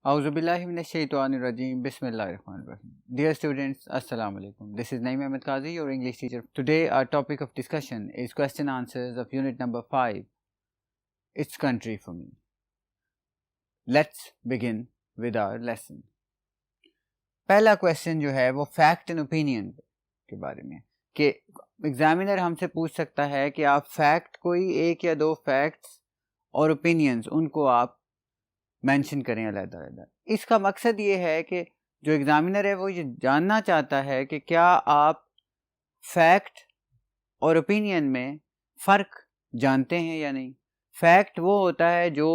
Auzubillahiminash-shaytanir-rajim. Bismillahir-rahmanir-rahim. Dear students, Assalamu alaikum. This is Naeem Ahmed Qazi, your English teacher. Today our topic of discussion is question answers of unit number 5, It's Country for Me. Let's begin with our lesson. पहला question जो है वो fact and opinion के बारे में, कि examiner हमसे पूछ सकता है कि आप फैक्ट, कोई एक या दो फैक्ट्स और ओपिनियंस, उनको आप मेंशन करें अलग-अलग। इसका मकसद ये है कि जो एग्जामिनर है वो ये जानना चाहता है कि क्या आप फैक्ट और ओपिनियन में फ़र्क जानते हैं या नहीं। फैक्ट वो होता है जो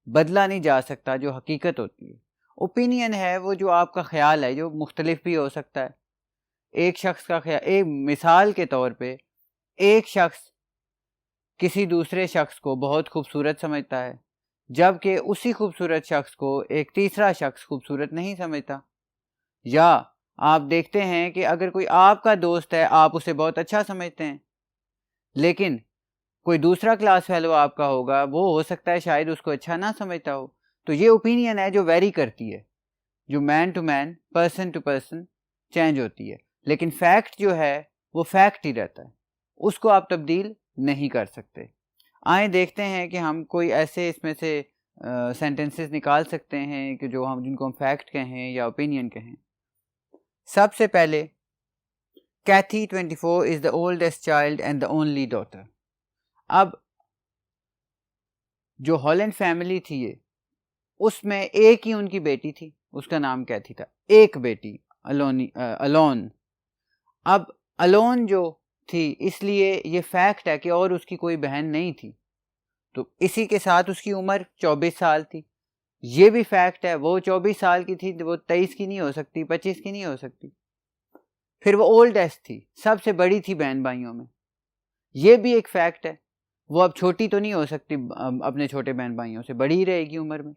बदला नहीं जा सकता, जो हकीकत होती है। ओपिनियन है वो जो आपका ख्याल है, जो मुख्तलिफ भी हो सकता है। एक शख्स का ख्याल, एक मिसाल के तौर पे, एक शख्स किसी दूसरे शख्स को बहुत खूबसूरत समझता है, जबकि उसी खूबसूरत शख्स को एक तीसरा शख्स खूबसूरत नहीं समझता। या आप देखते हैं कि अगर कोई आपका दोस्त है, आप उसे बहुत अच्छा समझते हैं, लेकिन कोई दूसरा क्लास फेलो आपका होगा, वो हो सकता है शायद उसको अच्छा ना समझता हो। तो ये ओपिनियन है जो वेरी करती है, जो man to man, person to person change होती है। लेकिन फैक्ट जो है वो फैक्ट ही रहता है, उसको आप तब्दील नहीं कर सकते। आए देखते हैं कि हम कोई ऐसे इसमें से सेंटेंसेस निकाल सकते हैं कि जो हम, जिनको हम फैक्ट कहें या ओपिनियन कहें। सबसे पहले, कैथी 24 is the oldest child and the only daughter. अब जो हॉलैंड फैमिली थी ये, उसमें एक ही उनकी बेटी थी, उसका नाम कैथी था, एक बेटी, अलोन। अब अलोन जो थी, इसलिए ये फैक्ट है कि और उसकी कोई बहन नहीं थी, तो इसी के साथ उसकी उम्र 24 साल थी। ये भी फैक्ट है, वो 24 साल की थी, वो 23 की नहीं हो सकती, 25 की नहीं हो सकती। फिर वो ओल्डेस्ट थी, सबसे बड़ी थी बहन भाइयों में, ये भी एक फैक्ट है। वो अब छोटी तो नहीं हो सकती, अपने छोटे बहन भाइयों से बड़ी ही रहेगी उम्र में।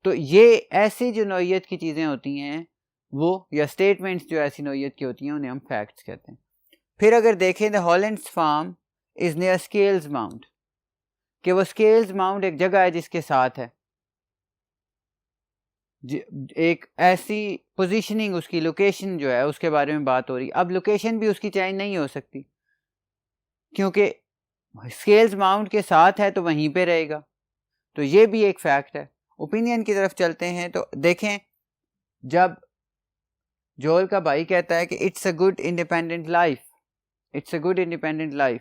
तो ये ऐसी जो नौइयत की चीज़ें होती हैं वो, या स्टेटमेंट्स जो ऐसी नौइयत की होती हैं, उन्हें हम फैक्ट्स कहते हैं। फिर अगर देखें, the Hollands farm is near Scales Mount, कि वो स्केल्स माउंट एक जगह है जिसके साथ है, एक ऐसी पोजीशनिंग, उसकी लोकेशन जो है उसके बारे में बात हो रही। अब लोकेशन भी उसकी चेंज नहीं हो सकती, क्योंकि स्केल्स माउंट के साथ है तो वहीं पे रहेगा। तो ये भी एक फैक्ट है। ओपिनियन की तरफ चलते हैं तो देखें, जब जोल का भाई कहता है कि it's a good independent life, it's a good independent life,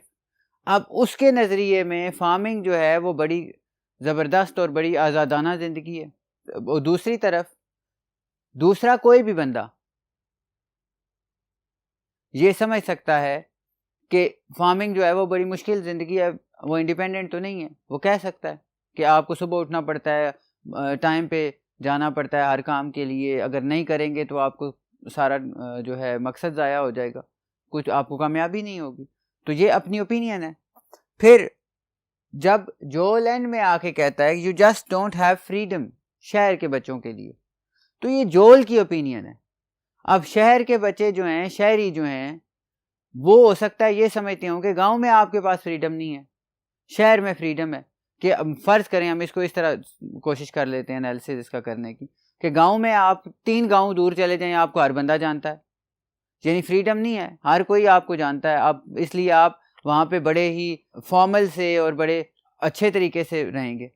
अब उसके नज़रिए में फार्मिंग जो है वो बड़ी ज़बरदस्त और बड़ी आज़ादाना ज़िंदगी है। और दूसरी तरफ दूसरा कोई भी बंदा ये समझ सकता है कि फार्मिंग जो है वो बड़ी मुश्किल ज़िंदगी है, वो इंडिपेंडेंट तो नहीं है। वो कह सकता है कि आपको सुबह उठना पड़ता है, टाइम पे जाना पड़ता है हर काम के लिए, अगर नहीं करेंगे तो आपको सारा जो है मकसद ज़ाया हो जाएगा, कुछ आपको कामयाबी नहीं होगी। तो ये अपनी ओपिनियन है। फिर जब जोल एंड में आके कहता है you just don't have freedom, शहर के बच्चों के लिए, तो ये जोल की ओपिनियन है। अब शहर के बच्चे जो हैं, शहरी जो हैं, वो हो सकता है ये समझते हों कि गांव में आपके पास फ्रीडम नहीं है, शहर में फ्रीडम है। कि फ़र्ज़ करें, हम इसको इस तरह कोशिश कर लेते हैं एनालिसिस इसका करने की, कि गांव में आप 3 गांव दूर चले जाएं, आपको हर बंदा जानता है, यानी फ्रीडम नहीं है, हर कोई आपको जानता है। आप इसलिए आप वहाँ पे बड़े ही फॉर्मल से और बड़े अच्छे तरीके से रहेंगे।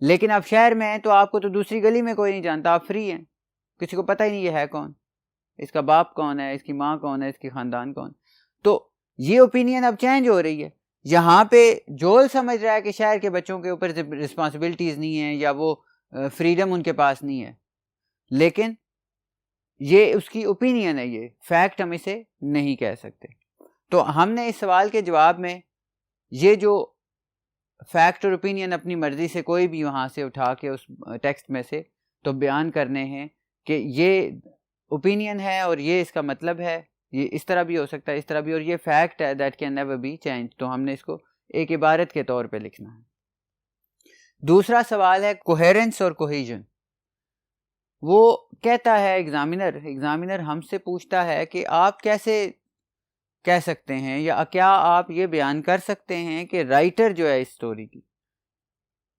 लेकिन आप शहर में हैं तो आपको तो दूसरी गली में कोई नहीं जानता, आप फ्री हैं, किसी को पता ही नहीं ये है कौन, इसका बाप कौन है, इसकी माँ कौन है, इसकी ख़ानदान कौन। तो ये ओपिनियन अब चेंज हो रही है। यहाँ पे जोल समझ रहा है कि शहर के बच्चों के ऊपर रिस्पॉन्सिबिलिटीज़ नहीं है, या वो फ्रीडम उनके पास नहीं है, लेकिन ये उसकी ओपिनियन है, ये फैक्ट हम इसे नहीं कह सकते। तो हमने इस सवाल के जवाब में ये जो फैक्ट और ओपिनियन अपनी मर्ज़ी से कोई भी वहाँ से उठा के उस टेक्स्ट में से तो बयान करने हैं कि ये ओपिनियन है और ये इसका मतलब है, ये इस तरह भी हो सकता है, इस तरह भी, और ये फैक्ट है that can never be change. तो हमने इसको एक इबारत के तौर पे लिखना है। दूसरा सवाल है कोहेरेंस और कोहेजन। वो कहता है एग्जामिनर हमसे पूछता है कि आप कैसे कह सकते हैं, या क्या आप ये बयान कर सकते हैं कि राइटर जो है इस स्टोरी की,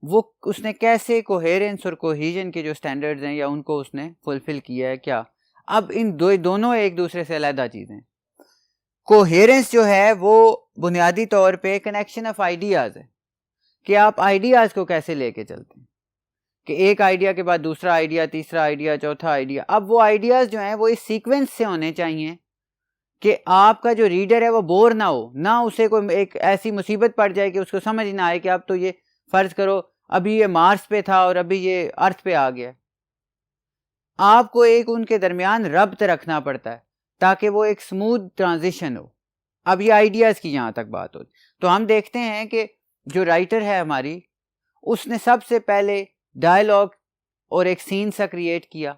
वो उसने कैसे कोहेरेंस और कोहीजन के जो स्टैंडर्ड्स हैं या उनको उसने फुलफिल किया है क्या। अब इन दोनों एक दूसरे से अलग चीज़ें। कोहेरेंस जो है वो बुनियादी तौर पे कनेक्शन ऑफ आइडियाज़ है कि आप आइडियाज़ को कैसे लेके चलते हैं, कि एक आइडिया के बाद दूसरा आइडिया, तीसरा आइडिया, चौथा आइडिया। अब वो आइडियाज़ जो हैं वो इस सीक्वेंस से होने चाहिए कि आपका जो रीडर है वो बोर ना हो, ना उसे कोई एक ऐसी मुसीबत पड़ जाए कि उसको समझ ना आए कि अब तो ये फ़र्ज़ करो अभी ये मार्स पे था और अभी ये अर्थ पे आ गया। आपको एक उनके दरमियान रब्त रखना पड़ता है ताकि वो एक स्मूथ ट्रांजिशन हो। अब ये आइडियाज़ की यहाँ तक बात हो, तो हम देखते हैं कि जो राइटर है हमारी, उसने सबसे पहले डायलॉग और एक सीन सा क्रिएट किया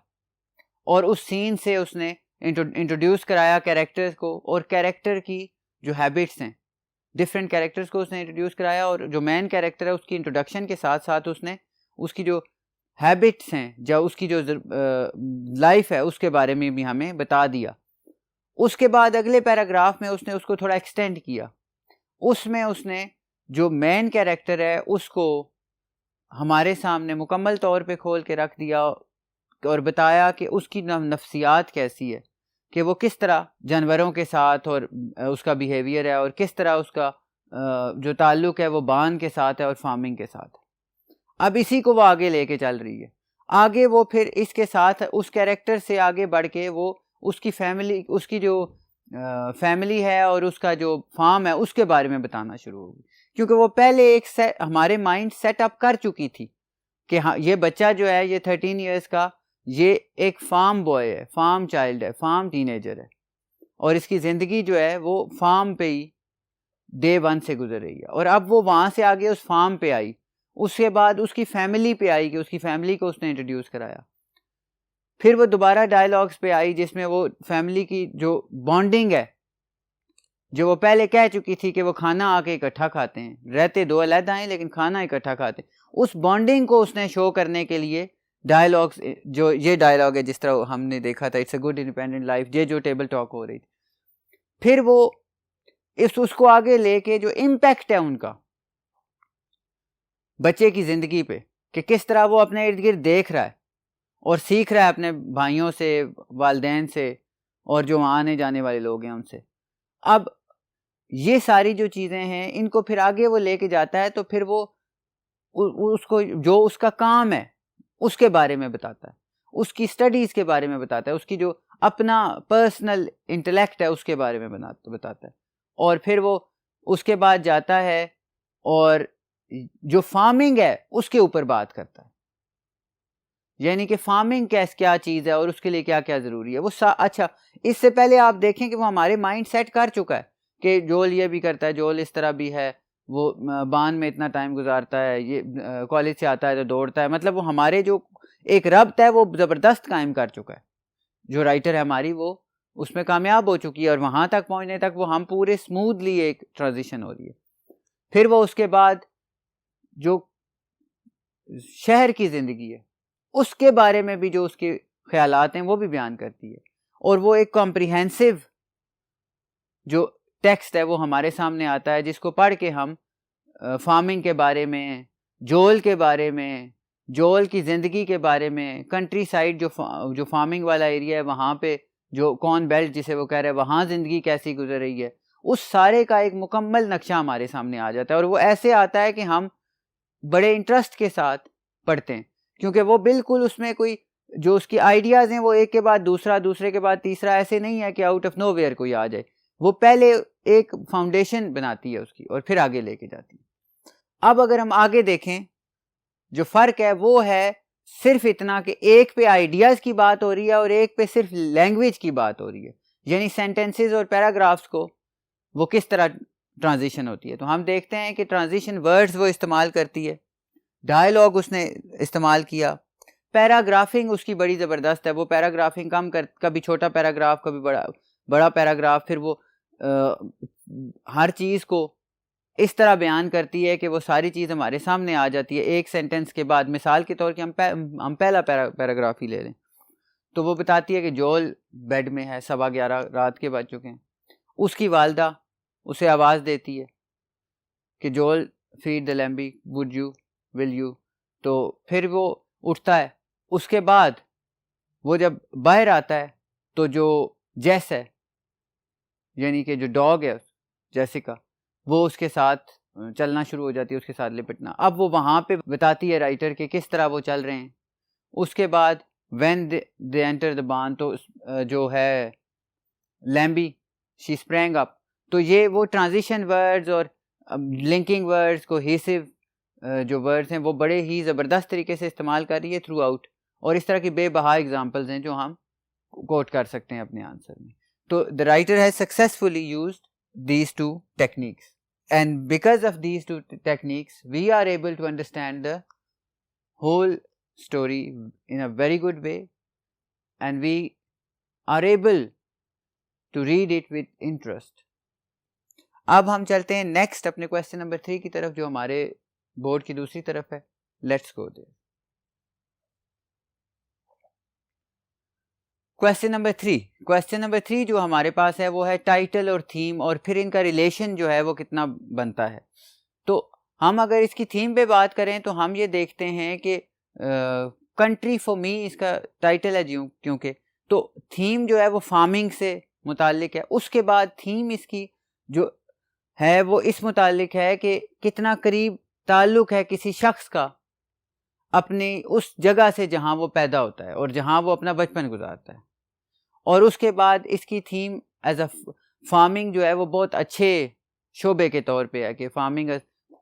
और उस सीन से उसने इंट्रोड्यूस कराया कैरेक्टर्स को, और कैरेक्टर की जो हैबिट्स हैं, डिफरेंट कैरेक्टर्स को उसने इंट्रोड्यूस कराया, और जो मेन कैरेक्टर है उसकी इंट्रोडक्शन के साथ साथ उसने उसकी जो हैबिट्स हैं, जो उसकी जो लाइफ है उसके बारे में भी हमें बता दिया। उसके बाद अगले पैराग्राफ में उसने उसको थोड़ा एक्सटेंड किया, उसमें उसने जो मेन कैरेक्टर है उसको हमारे सामने मुकम्मल तौर पे खोल के रख दिया और बताया कि उसकी नफ्सियात कैसी है, कि वो किस तरह जानवरों के साथ और उसका बिहेवियर है, और किस तरह उसका जो ताल्लुक़ है वो बान के साथ है और फार्मिंग के साथ है। अब इसी को वो आगे लेके चल रही है। आगे वो फिर इसके साथ उस कैरेक्टर से आगे बढ़ के वो उसकी फैमिली, उसकी जो फैमिली है और उसका जो फार्म है उसके बारे में बताना शुरू होगी, क्योंकि वो पहले एक हमारे माइंड सेटअप कर चुकी थी कि हाँ ये बच्चा जो है ये 13 इयर्स का, ये एक फार्म बॉय है, फार्म चाइल्ड है, फार्म टीनेजर है, और इसकी ज़िंदगी जो है वो फार्म पे ही डे 1 से गुजर रही है। और अब वो वहाँ से आगे उस फार्म पे आई, उसके बाद उसकी फैमिली पे आई कि उसकी फैमिली को उसने इंट्रोड्यूस कराया, फिर वो दोबारा डायलॉग्स पे आई जिसमें वो फैमिली की जो बॉन्डिंग है, जो वो पहले कह चुकी थी कि वो खाना आके इकट्ठा खाते हैं, रहते दो अलग हैं लेकिन खाना इकट्ठा खाते हैं, उस बॉन्डिंग को उसने शो करने के लिए डायलॉग्स, जो ये डायलॉग है जिस तरह हमने देखा था, it's a good independent life, ये जो टेबल टॉक हो रही थी, फिर वो उसको आगे लेके जो इम्पैक्ट है उनका बच्चे की ज़िंदगी पे, कि किस तरह वो अपने इर्द गिर्द देख रहा है और सीख रहा है अपने भाइयों से, वालिदैन से, और जो आने जाने वाले लोग हैं उनसे। अब ये सारी जो चीज़ें हैं इनको फिर आगे वो लेके जाता है, तो फिर वो उसको जो उसका काम है उसके बारे में बताता है, उसकी स्टडीज़ के बारे में बताता है, उसकी जो अपना पर्सनल इंटेलेक्ट है उसके बारे में बताता है, और फिर वो उसके बाद जाता है और जो फार्मिंग है उसके ऊपर बात करता है, यानी कि फार्मिंग क्या चीज़ है और उसके लिए क्या क्या ज़रूरी है। वो अच्छा, इससे पहले आप देखें कि वो हमारे माइंड सेट कर चुका है कि जोल ये भी करता है, जोल इस तरह भी है, वो बान में इतना टाइम गुजारता है, ये कॉलेज से आता है तो दौड़ता है, मतलब वो हमारे जो एक रब्त है वो ज़बरदस्त कायम कर चुका है। जो राइटर है हमारी वो उसमें कामयाब हो चुकी है, और वहाँ तक पहुँचने तक वो हम पूरे स्मूथली एक ट्रांजिशन हो रही है। फिर वो उसके बाद जो शहर की ज़िंदगी है उसके बारे में भी जो उसके ख्यालात हैं वो भी बयान करती है, और वो एक कॉम्प्रिहेंसिव जो टेक्स्ट है वो हमारे सामने आता है, जिसको पढ़ के हम फार्मिंग के बारे में, जोल के बारे में, जोल की ज़िंदगी के बारे में, कंट्री साइड जो फार्मिंग वाला एरिया है वहाँ पे जो कॉर्न बेल्ट जिसे वो कह रहे हैं वहाँ ज़िंदगी कैसी गुजर रही है, उस सारे का एक मुकम्मल नक्शा हमारे सामने आ जाता है। और वो ऐसे आता है कि हम बड़े इंटरेस्ट के साथ पढ़ते हैं, क्योंकि वो बिल्कुल उसमें कोई जो उसकी आइडियाज़ हैं वो एक के बाद दूसरा, दूसरे के बाद तीसरा, ऐसे नहीं है कि आउट ऑफ नोवेयर कोई आ जाए। वो पहले एक फाउंडेशन बनाती है उसकी और फिर आगे लेके जाती है। अब अगर हम आगे देखें, जो फ़र्क है वो है सिर्फ इतना कि एक पे आइडियाज़ की बात हो रही है और एक पे सिर्फ लैंग्वेज की बात हो रही है, यानी सेंटेंसेस और पैराग्राफ्स को वो किस तरह ट्रांजिशन होती है। तो हम देखते हैं कि ट्रांजिशन वर्ड्स वो इस्तेमाल करती है, डायलॉग उसने इस्तेमाल किया, पैराग्राफिंग उसकी बड़ी ज़बरदस्त है। वो पैराग्राफिंग कभी छोटा पैराग्राफ, कभी बड़ा पैराग्राफ, फिर वो हर चीज़ को इस तरह बयान करती है कि वो सारी चीज़ हमारे सामने आ जाती है एक सेंटेंस के बाद। मिसाल के तौर पे हम पहला पैराग्राफ ही ले लें तो वो बताती है कि जोल बेड में है, 11:15 रात के बज चुके हैं। उसकी वालदा उसे आवाज़ देती है कि Jol feed the Lambie, would you will you, तो फिर वो उठता है। उसके बाद वो जब बाहर आता है तो जो जेस है, यानी कि जो डॉग है जेसिका, वो उसके साथ चलना शुरू हो जाती है, उसके साथ लिपटना। अब वो वहाँ पे बताती है राइटर के किस तरह वो चल रहे हैं। उसके बाद व्हेन दे एंटर द बार्न, तो जो है लैम्बी शी स्प्रैंग अप, तो ये वो ट्रांजिशन वर्ड्स और लिंकिंग वर्ड्स, कोहेसिव जो वर्ड्स हैं वो बड़े ही ज़बरदस्त तरीके से इस्तेमाल कर रही है थ्रू आउट। और इस तरह की बेबहा एग्जांपल्स हैं जो हम कोट कर सकते हैं अपने आंसर में। तो the writer has successfully used these two techniques, and because of these two techniques we are able to understand the whole story in a very good way, and we are able to read it with interest. अब हम चलते हैं next अपने question number 3 की तरफ, जो हमारे board की दूसरी तरफ है। Let's go there. Question number 3 जो हमारे पास है वो है टाइटल और थीम, और फिर इनका रिलेशन जो है वो कितना बनता है। तो हम अगर इसकी थीम पे बात करें तो हम ये देखते हैं कि कंट्री फॉर मी इसका टाइटल है क्योंकि तो थीम जो है वो फार्मिंग से मुतालिक है। उसके बाद थीम इसकी जो है वो इस मुतालिक है कि कितना करीब ताल्लुक है किसी शख्स का अपनी उस जगह से जहाँ वो पैदा होता है और जहाँ वो अपना बचपन गुजारता है। और उसके बाद इसकी थीम एज अ फार्मिंग जो है वो बहुत अच्छे शोबे के तौर पे है कि फार्मिंग,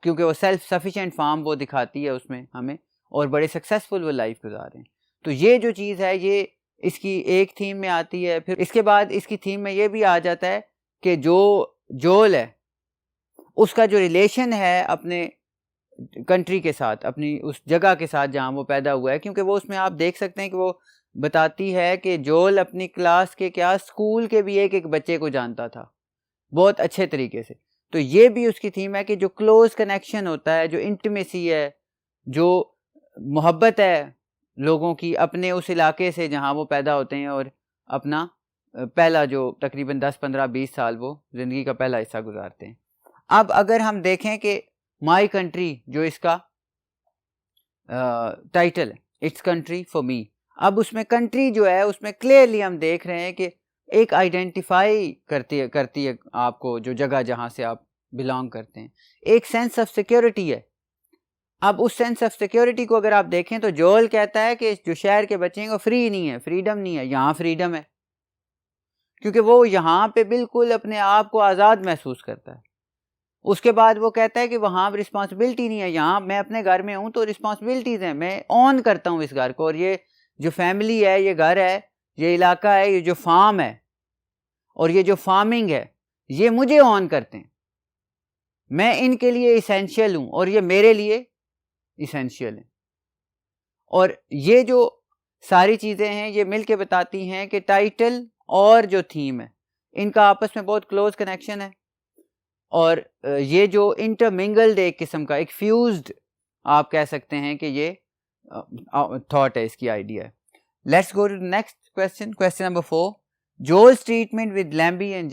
क्योंकि वो सेल्फ सफिशिएंट फार्म वो दिखाती है उसमें हमें, और बड़े सक्सेसफुल वो लाइफ गुजार रहे हैं। तो ये जो चीज़ है ये इसकी एक थीम में आती है। फिर इसके बाद इसकी थीम में ये भी आ जाता है कि जो जोल है उसका जो रिलेशन है अपने कंट्री के साथ, अपनी उस जगह के साथ जहाँ वो पैदा हुआ है, क्योंकि वो उसमें आप देख सकते हैं कि वो बताती है कि जोल अपनी क्लास के स्कूल के भी एक बच्चे को जानता था बहुत अच्छे तरीके से। तो ये भी उसकी थीम है कि जो क्लोज कनेक्शन होता है, जो इंटीमेसी है, जो मोहब्बत है लोगों की अपने उस इलाके से जहाँ वो पैदा होते हैं और अपना पहला जो तकरीबन 10, 15, 20 साल वो ज़िंदगी का पहला हिस्सा गुजारते हैं। अब अगर हम देखें कि माई कंट्री जो इसका टाइटल है, इट्स कंट्री फॉर मी, अब उसमें कंट्री जो है उसमें क्लियरली हम देख रहे हैं कि एक आइडेंटिफाई करती है आपको जो जगह जहाँ से आप बिलोंग करते हैं, एक सेंस ऑफ सिक्योरिटी है। अब उस सेंस ऑफ सिक्योरिटी को अगर आप देखें तो जोल कहता है कि जो शहर के बच्चे हैं वो फ्री नहीं है, फ्रीडम नहीं है। यहाँ फ्रीडम है क्योंकि वो यहाँ पे बिल्कुल अपने आप को आज़ाद महसूस करता है। उसके बाद वो कहता है कि वहाँ रिस्पॉन्सिबिलिटी नहीं है, यहाँ मैं अपने घर में हूँ तो रिस्पॉन्सिबिलिटीज़ हैं, मैं ऑन करता हूँ इस घर को, और ये जो फैमिली है, ये घर है, ये इलाका है, ये जो फार्म है और ये जो फार्मिंग है, ये मुझे ऑन करते हैं, मैं इनके लिए इसेंशियल हूँ और ये मेरे लिए इसेंशियल है। और ये जो सारी चीज़ें हैं ये मिलके बताती हैं कि टाइटल और जो थीम है इनका आपस में बहुत क्लोज कनेक्शन है, और ये जो इंटरमिंगल्ड एक किस्म का एक फ्यूज्ड आप कह सकते हैं कि ये थॉट है, इसकी आइडिया है। Let's go to next question number 4। Jol's treatment with Lambie and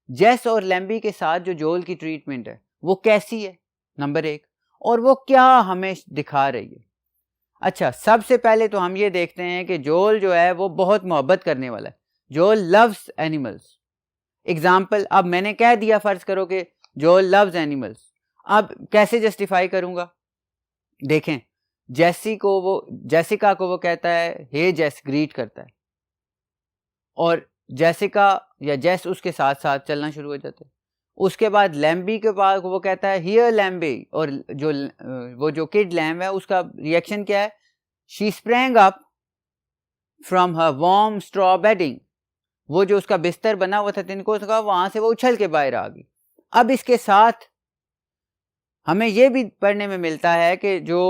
Jess और लैम्बी के साथ जो जोल की ट्रीटमेंट है वो कैसी है, नंबर 1, और वो क्या हमें दिखा रही है। अच्छा, सबसे पहले तो हम ये देखते हैं कि जोल जो है वो बहुत मोहब्बत करने वाला है। जोल लव्स एनिमल्स। एग्जाम्पल, अब मैंने कह दिया, फर्ज करो कि जोल लव्स एनिमल्स, अब कैसे जस्टिफाई करूंगा? देखें, जेसिका को वो कहता है हे जेस, ग्रीट करता है, और जेसिका या जेस उसके साथ साथ चलना शुरू हो जाता है। उसके बाद लैम्बी के पास वो कहता है हियर लैम्बी, और जो किड लैम्ब है उसका रिएक्शन क्या है? She sprang up from her warm straw bedding, वो जो उसका बिस्तर बना हुआ था तिनको का, वहां से वो उछल के बाहर आ गई। अब इसके साथ हमें ये भी पढ़ने में मिलता है कि जो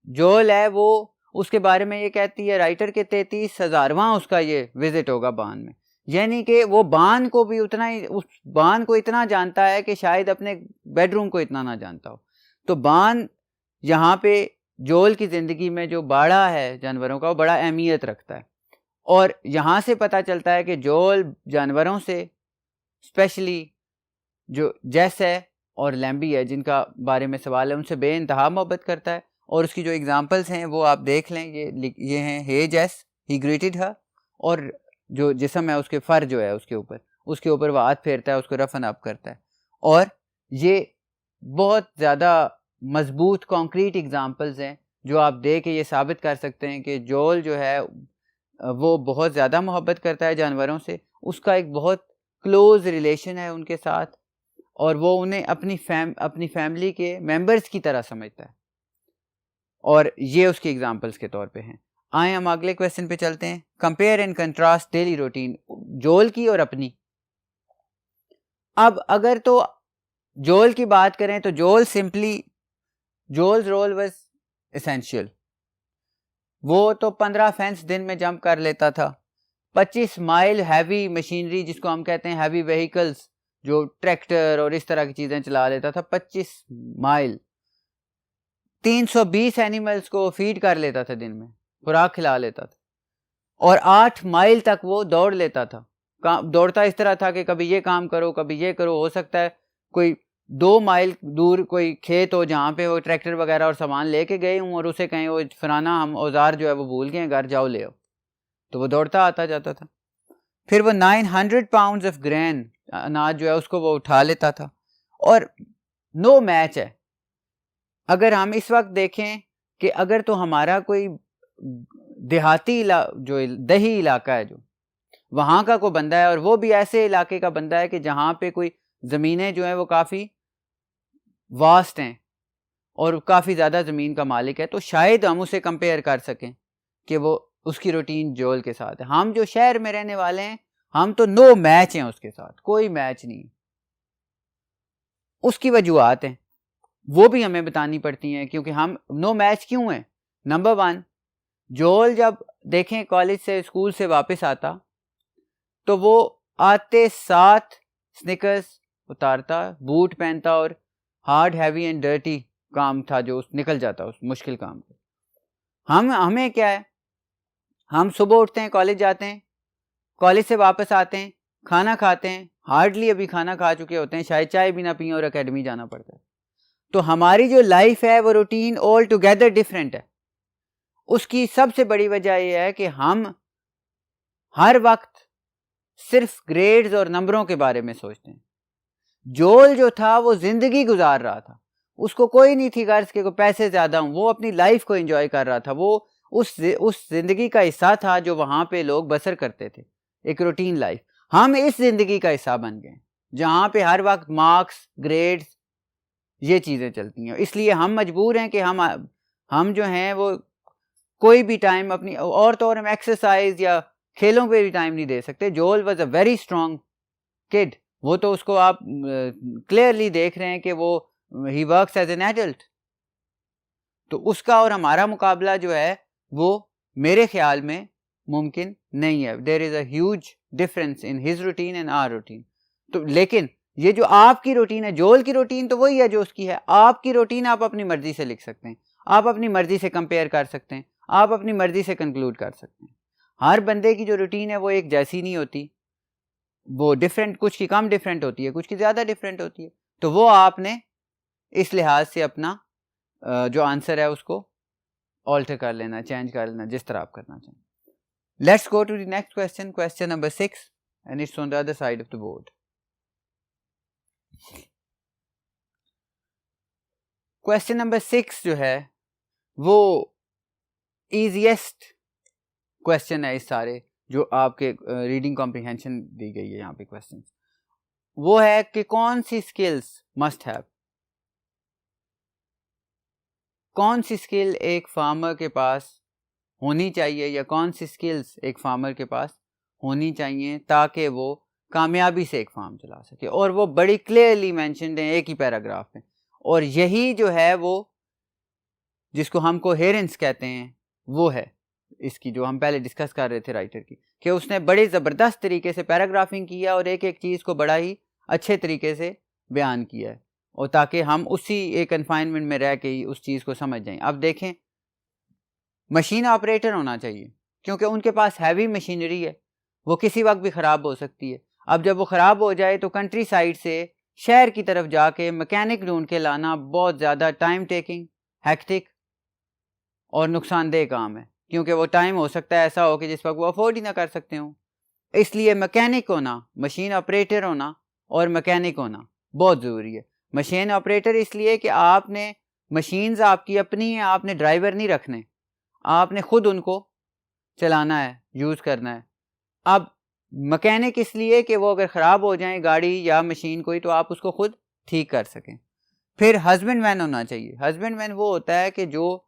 जोल है वो उसके बारे में ये कहती है राइटर के 33,000वां उसका ये विजिट होगा बान में, यानी कि वो बान को भी उतना ही, उस बान को इतना जानता है कि शायद अपने बेडरूम को इतना ना जानता हो। तो बान यहाँ पे जोल की ज़िंदगी में जो बाड़ा है जानवरों का, वो बड़ा अहमियत रखता है। और यहाँ से पता चलता है कि जोल जानवरों से, स्पेशली जो जेस है और लैम्बी है जिनका बारे में सवाल है, उनसे बेइंतहा मोहब्बत करता है। और उसकी जो एग्जांपल्स हैं वो आप देख लें, ये हैं हे जेस ही ग्रीटेड हर, और जो जिस्म है उसके फर जो है उसके ऊपर वो हाथ फेरता है, उसको रफन अप करता है। और ये बहुत ज़्यादा मजबूत कॉन्क्रीट एग्जांपल्स हैं जो आप दे के ये साबित कर सकते हैं कि जोल जो है वो बहुत ज़्यादा मोहब्बत करता है जानवरों से, उसका एक बहुत क्लोज रिलेशन है उनके साथ, और वो उन्हें अपनी फैमिली के मेंबर्स की तरह समझता है, और ये उसकी एग्जांपल्स के तौर पे हैं। आए हम अगले क्वेश्चन पे चलते हैं। Compare and contrast daily routine, जोल की और अपनी। अब अगर तो जोल की बात करें तो जोल्स रोल वाज एसेंशियल। वो तो 15 फेंस दिन में जंप कर लेता था, 25 माइल हैवी मशीनरी जिसको हम कहते हैं हैवी व्हीकल्स, जो ट्रैक्टर और इस तरह की चीजें चला लेता था, 25 माइल, 320 एनिमल्स को फीड कर लेता था दिन में, खुराक खिला लेता था, और 8 माइल तक वो दौड़ लेता था। दौड़ता इस तरह था कि कभी ये काम करो कभी ये करो, हो सकता है कोई 2 माइल दूर कोई खेत हो जहाँ पे वो ट्रैक्टर वगैरह और सामान लेके गए हूँ और उसे कहें वो फलाना हम औजार जो है वो भूल गए, घर जाओ ले आओ, तो वो दौड़ता आता जाता था। फिर वो 900 पाउंड्स ऑफ ग्रेन, अनाज जो है उसको वो उठा लेता था, और नो मैच है। अगर हम इस वक्त देखें कि अगर तो हमारा कोई देहाती जो दही इलाका है, जो वहाँ का कोई बंदा है, और वो भी ऐसे इलाके का बंदा है कि जहाँ पे कोई ज़मीनें जो हैं वो काफ़ी वास्ट हैं और काफ़ी ज़्यादा ज़मीन का मालिक है, तो शायद हम उसे कंपेयर कर सकें कि वो उसकी रूटीन जोल के साथ है। हम जो शहर में रहने वाले हैं, हम तो नो मैच हैं उसके साथ, कोई मैच नहीं। उसकी वजूहात हैं, वो भी हमें बतानी पड़ती हैं, क्योंकि हम नो मैच क्यों हैं। नंबर 1, जोल जब देखें कॉलेज से स्कूल से वापस आता तो वो आते साथ स्निकर्स उतारता, बूट पहनता, और हार्ड हैवी एंड डर्टी काम था जो निकल जाता उस मुश्किल काम से। हमें क्या है, हम सुबह उठते हैं, कॉलेज जाते हैं, कॉलेज से वापस आते हैं, खाना खाते हैं, हार्डली अभी खाना खा चुके होते हैं, शायद चाय भी ना पिए और एकेडमी जाना पड़ता है। तो हमारी जो लाइफ है वो रूटीन ऑल टुगेदर डिफरेंट है। उसकी सबसे बड़ी वजह यह है कि हम हर वक्त सिर्फ ग्रेड्स और नंबरों के बारे में सोचते हैं। जोल जो था वो जिंदगी गुजार रहा था, उसको कोई नहीं थी गर्ज के को पैसे ज्यादा हूं, वो अपनी लाइफ को एंजॉय कर रहा था, वो उस जिंदगी का हिस्सा था जो वहां पे लोग बसर करते थे, एक रूटीन लाइफ। हम इस जिंदगी का हिस्सा बन गए जहां पे हर वक्त मार्क्स, ग्रेड्स, ये चीजें चलती हैं। इसलिए हम मजबूर हैं कि हम जो हैं वो कोई भी टाइम अपनी, और तो और हम एक्सरसाइज या खेलों पे भी टाइम नहीं दे सकते। जोल was a very strong kid, वो तो उसको आप क्लियरली देख रहे हैं कि वो ही वर्क्स एज एन एडल्ट। तो उसका और हमारा मुकाबला जो है वो मेरे ख्याल में मुमकिन नहीं है। There is a huge difference in his routine and our routine. तो लेकिन ये जो आपकी रूटीन है, जोल की रूटीन तो वही है जो उसकी है। आपकी रूटीन आप अपनी मर्जी से लिख सकते हैं, आप अपनी मर्जी से कंपेयर कर सकते हैं, आप अपनी मर्जी से कंक्लूड कर सकते हैं। हर बंदे की जो रूटीन है वो एक जैसी नहीं होती, वो डिफरेंट, कुछ की कम डिफरेंट होती है, कुछ की ज़्यादा डिफरेंट होती है। तो वो आपने इस लिहाज से अपना जो आंसर है उसको ऑल्टर कर लेना, चेंज कर लेना, जिस तरह आप करना चाहें। Let's go to the next question, question number 6, and it's on the other side of the board. Question number 6 जो है वो ईजीएस्ट क्वेश्चन है इस सारे जो आपके रीडिंग कॉम्प्रिहेंशन दी गई है यहाँ पे क्वेश्चन। वो है कि कौन सी स्किल्स मस्ट हैव, कौन सी स्किल एक फार्मर के पास होनी चाहिए, या कौन सी स्किल्स एक फार्मर के पास होनी चाहिए ताकि वो कामयाबी से एक फार्म चला सके। और वो बड़ी क्लियरली मेंशन्ड है एक ही पैराग्राफ में। और यही जो है वो जिसको हम कोहेरेंस कहते हैं वो है इसकी, जो हम पहले डिस्कस कर रहे थे राइटर की, कि उसने बड़े ज़बरदस्त तरीके से पैराग्राफिंग किया और एक एक चीज़ को बड़ा ही अच्छे तरीके से बयान किया है, और ताकि हम उसी एक कन्फाइनमेंट में रह के ही उस चीज़ को समझ जाएं। अब देखें, मशीन ऑपरेटर होना चाहिए क्योंकि उनके पास हैवी मशीनरी है, वो किसी वक्त भी ख़राब हो सकती है। अब जब वो ख़राब हो जाए तो कंट्री साइड से शहर की तरफ जाके मैकेनिक ढूंढ के लाना बहुत ज़्यादा टाइम टेकिंग, हैक्टिक और नुकसानदेह काम है, क्योंकि वो टाइम हो सकता है ऐसा हो कि जिस वक्त वो अफोर्ड ही ना कर सकते हो। इसलिए मैकेनिक होना, मशीन ऑपरेटर होना और मैकेनिक होना बहुत ज़रूरी है। मशीन ऑपरेटर इसलिए कि आपने मशीन्स आपकी अपनी हैं, आपने ड्राइवर नहीं रखने, आपने खुद उनको चलाना है, यूज़ करना है। अब मैकेनिक इसलिए कि वो अगर ख़राब हो जाए गाड़ी या मशीन कोई, तो आप उसको खुद ठीक कर सकें। फिर हस्बैंड मैन होना चाहिए। हस्बैंड मैन वो होता है कि जो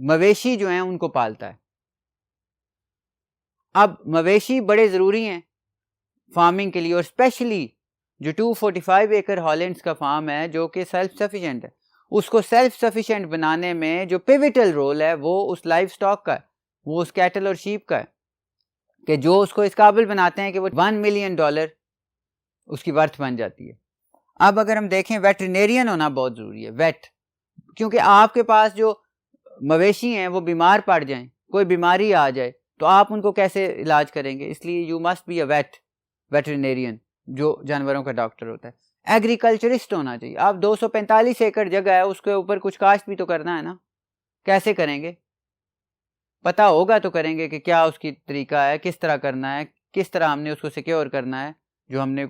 मवेशी जो हैं उनको पालता है। अब मवेशी बड़े ज़रूरी हैं फार्मिंग के लिए, और स्पेशली जो 245 एकड़ हॉलैंड्स का फार्म है जो कि सेल्फ सफिशिएंट है, उसको सेल्फ सफिशिएंट बनाने में जो पिविटल रोल है वो उस लाइफ स्टॉक का है, वो उस कैटल और शीप का है, कि जो उसको इस काबिल बनाते हैं कि वो $1 मिलियन उसकी वर्थ बन जाती है। अब अगर हम देखें, वेटरिनेरियन होना बहुत ज़रूरी है, वेट, क्योंकि आपके पास जो मवेशी हैं वो बीमार पड़ जाएं, कोई बीमारी आ जाए, तो आप उनको कैसे इलाज करेंगे? इसलिए यू मस्ट बी अ वेटरिनेरियन, जो जानवरों का डॉक्टर होता है। एग्रीकल्चरिस्ट होना चाहिए। आप 245 एकड़ जगह है, उसके ऊपर कुछ काश्त भी तो करना है ना, कैसे करेंगे? पता होगा तो करेंगे कि क्या उसकी तरीका है, किस तरह करना है, किस तरह हमने उसको सिक्योर करना है जो हमने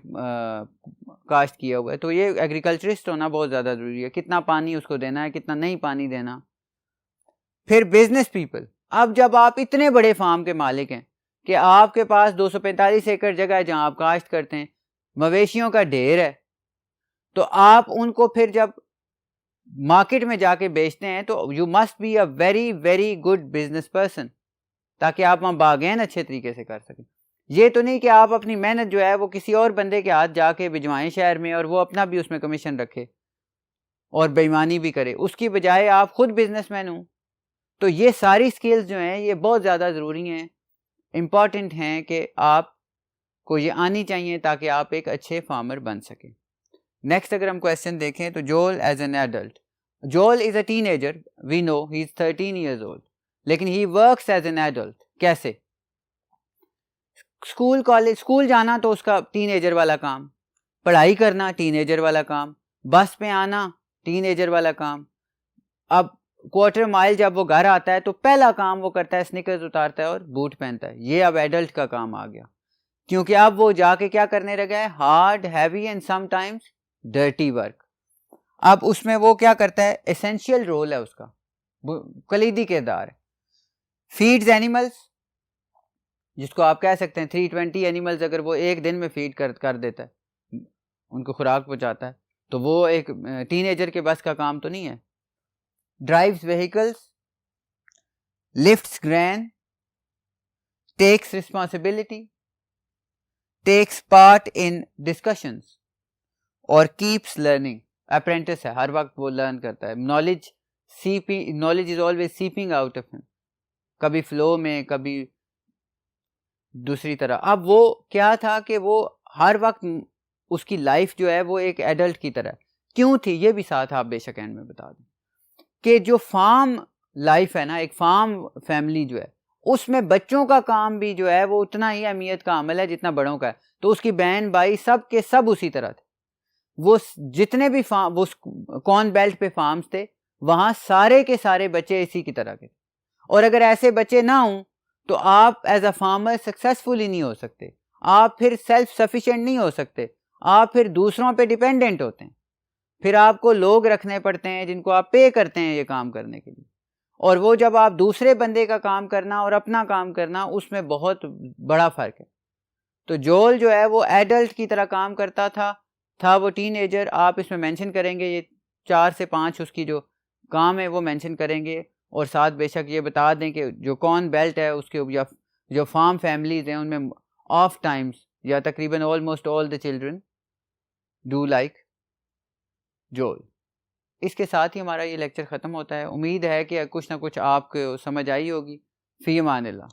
काश्त किया हुआ है। तो ये एग्रीकल्चरिस्ट होना बहुत ज़्यादा ज़रूरी है। कितना पानी उसको देना है, कितना नहीं पानी देना। फिर बिजनेस पीपल। अब जब आप इतने बड़े फार्म के मालिक हैं कि आपके पास 245 एकड़ जगह है जहां आप काश्त करते हैं, मवेशियों का ढेर है, तो आप उनको फिर जब मार्केट में जाके बेचते हैं तो you must be a very very good business person, ताकि आप वहां बागेन अच्छे तरीके से कर सकें। ये तो नहीं कि आप अपनी मेहनत जो है वो किसी और बंदे के हाथ जाके भिजवाएं शहर में और वो अपना भी उसमें कमीशन रखे और बेईमानी भी करे, उसकी बजाय आप खुद बिजनेसमैन हो। तो ये सारी स्किल्स जो हैं ये बहुत ज़्यादा ज़रूरी हैं, इम्पॉर्टेंट हैं कि आपको ये आनी चाहिए ताकि आप एक अच्छे फार्मर बन सकें। नेक्स्ट अगर हम क्वेश्चन देखें तो Jol as an adult. Jol is a teenager, we know he is 13 years old, लेकिन he works as an adult. कैसे? स्कूल कॉलेज, स्कूल जाना तो उसका टीनेजर वाला काम, पढ़ाई करना टीनेजर वाला काम, बस पे आना टीनेजर वाला काम। अब क्वार्टर माइल जब वो घर आता है तो पहला काम वो करता है स्निकर्स उतारता है और बूट पहनता है। ये अब एडल्ट का काम आ गया, क्योंकि अब वो जाके क्या करने लगा है? Hard, heavy and sometimes dirty work. अब उसमें वो क्या करता है? एसेंशियल रोल है उसका, कलीदी किरदार है। फीड्स एनिमल्स, जिसको आप कह सकते हैं 320 एनिमल्स अगर वो एक दिन में फीड कर देता है, उनको खुराक पहुंचाता है, तो वो एक टीनेजर के बस का काम तो नहीं है। Drives vehicles, lifts grain, takes responsibility, takes part in discussions और कीप्स लर्निंग। अप्रेंटिस है, हर वक्त वो लर्न करता है। Knowledge is always seeping out of him, कभी फ्लो में, कभी दूसरी तरह। अब वो क्या था कि वो हर वक्त उसकी लाइफ जो है वो एक एडल्ट की तरह क्यों थी, ये भी साथ आप बेशक एंड में बता दें कि जो फार्म लाइफ है ना, एक फार्म फैमिली जो है, उसमें बच्चों का काम भी जो है वो उतना ही अहमियत का अमल है जितना बड़ों का है। तो उसकी बहन भाई सब के सब उसी तरह थे। वो जितने भी फार्म, वो कॉर्न बेल्ट पे फार्म्स थे, वहां सारे के सारे बच्चे इसी की तरह के। और अगर ऐसे बच्चे ना हों तो आप एज अ फार्मर सक्सेसफुल ही नहीं हो सकते, आप फिर सेल्फ सफिशिएंट नहीं हो सकते, आप फिर दूसरों पे डिपेंडेंट होते हैं, फिर आपको लोग रखने पड़ते हैं जिनको आप पे करते हैं ये काम करने के लिए। और वो जब आप दूसरे बंदे का काम करना और अपना काम करना, उसमें बहुत बड़ा फर्क है। तो जोल जो है वो एडल्ट की तरह काम करता था वो टीनेजर। आप इसमें मेंशन करेंगे ये 4 से 5 उसकी जो काम है वो मेंशन करेंगे, और साथ बेशक ये बता दें कि जो कॉर्न बेल्ट है उसके या जो फार्म फैमिलीज हैं उनमें ऑफ टाइम्स या तकरीबन almost all the children do like जोल। इसके साथ ही हमारा ये लेक्चर ख़त्म होता है। उम्मीद है कि कुछ ना कुछ आपको समझ आई होगी। फ़ी अमान अल्लाह।